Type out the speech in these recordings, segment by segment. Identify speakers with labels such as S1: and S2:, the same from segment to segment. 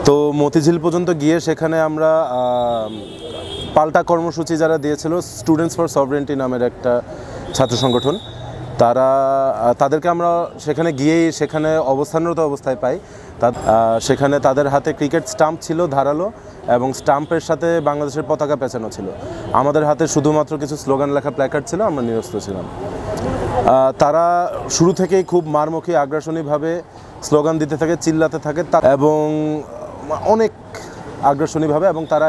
S1: তো মতিঝিল পর্যন্ত গিয়ে সেখানে আমরা পাল্টা কর্মসূচি যারা দিয়েছিল স্টুডেন্টস ফর সভরেন্টি নামের একটা ছাত্র সংগঠন, তাদেরকে আমরা সেখানে গিয়েই সেখানে অবস্থানরত অবস্থায় পাই। সেখানে তাদের হাতে ক্রিকেট স্টাম্প ছিল ধারালো, এবং স্টাম্পের সাথে বাংলাদেশের পতাকা পেঁচানো ছিল। আমাদের হাতে শুধুমাত্র কিছু স্লোগান লেখা প্ল্যাকার্ড ছিল, আমরা নিরস্ত্র ছিলাম। তারা শুরু থেকেই খুব মারমুখী আগ্রাসনীভাবে স্লোগান দিতে থাকে, চিল্লাতে থাকে এবং অনেক আগ্রাসনীভাবে, এবং তারা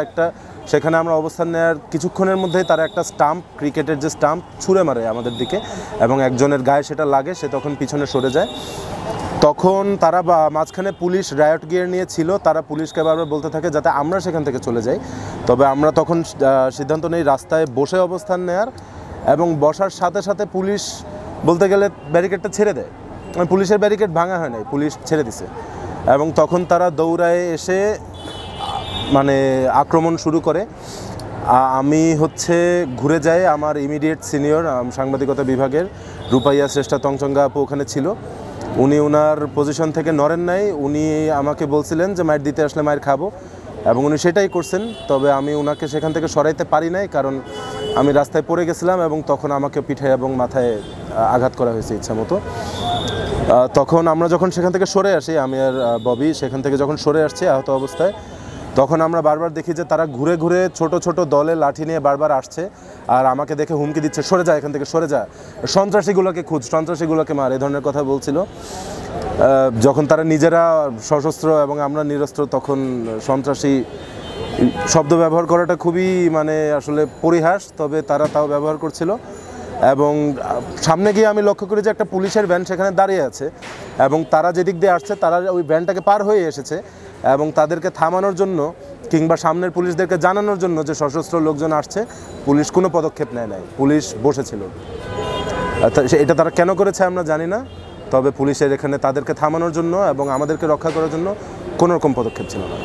S1: সেখানে আমরা অবস্থান নেওয়ার কিছুক্ষণের মধ্যেই তারা একটা স্টাম্প, ক্রিকেটের যে স্টাম্প, ছুঁড়ে মারে আমাদের দিকে, এবং একজনের গায়ে সেটা লাগে, সে তখন পিছনে সরে যায়। তখন তারা মাঝখানে পুলিশ রায়ট গিয়ার নিয়ে ছিল, তারা পুলিশকে বারবার বলতে থাকে যাতে আমরা সেখান থেকে চলে যাই। তবে আমরা তখন সিদ্ধান্ত নেই রাস্তায় বসে অবস্থান নেওয়ার, এবং বসার সাথে সাথে পুলিশ বলতে গেলে ব্যারিকেডটা ছেড়ে দেয়। পুলিশের ব্যারিকেড ভাঙা হয় নাই, পুলিশ ছেড়ে দিছে, এবং তখন তারা দৌড়ায় এসে আক্রমণ শুরু করে। আমি ঘুরে যাই, আমার ইমিডিয়েট সিনিয়র সাংবাদিকতা বিভাগের রূপাইয়া শ্রেষ্ঠা তংচঙ্গা আপু ওখানে ছিল। উনি ওনার পজিশন থেকে নড়েন নাই, উনি আমাকে বলছিলেন যে মাইর দিতে আসলে মাইর খাবো, এবং উনি সেটাই করছেন। তবে আমি ওনাকে সেখান থেকে সরাইতে পারি নাই, কারণ আমি রাস্তায় পড়ে গেছিলাম, এবং তখন আমাকে পিঠে এবং মাথায় আঘাত করা হয়েছে ইচ্ছা মতো। তখন আমরা যখন সেখান থেকে সরে আসি, আমি আর ববি সেখান থেকে যখন সরে আসছি আহত অবস্থায়, তখন আমরা বারবার দেখি যে তারা ঘুরে ঘুরে ছোট ছোট দলে লাঠি নিয়ে বারবার আসছে, আর আমাকে দেখে হুমকি দিচ্ছে, সরে যা এখান থেকে, সরে যা, সন্ত্রাসীগুলোকে খুঁজ, সন্ত্রাসীগুলোকে মার, এই ধরনের কথা বলছিল। যখন তারা নিজেরা সশস্ত্র এবং আমরা নিরস্ত্র, তখন সন্ত্রাসী শব্দ ব্যবহার করাটা খুবই আসলে পরিহাস, তবে তারা তাও ব্যবহার করছিল। এবং সামনে গিয়ে আমি লক্ষ্য করি যে একটা পুলিশের ভ্যান সেখানে দাঁড়িয়ে আছে, এবং তারা যেদিক দিয়ে আসছে তারা ওই ভ্যানটাকে পার হয়ে এসেছে, এবং তাদেরকে থামানোর জন্য কিংবা সামনের পুলিশদেরকে জানানোর জন্য যে সশস্ত্র লোকজন আসছে, পুলিশ কোনো পদক্ষেপ নেয় নাই, পুলিশ বসেছিল। এটা তারা কেন করেছে আমরা জানি না, তবে পুলিশের এখানে তাদেরকে থামানোর জন্য এবং আমাদেরকে রক্ষা করার জন্য কোনো রকম পদক্ষেপ ছিল না।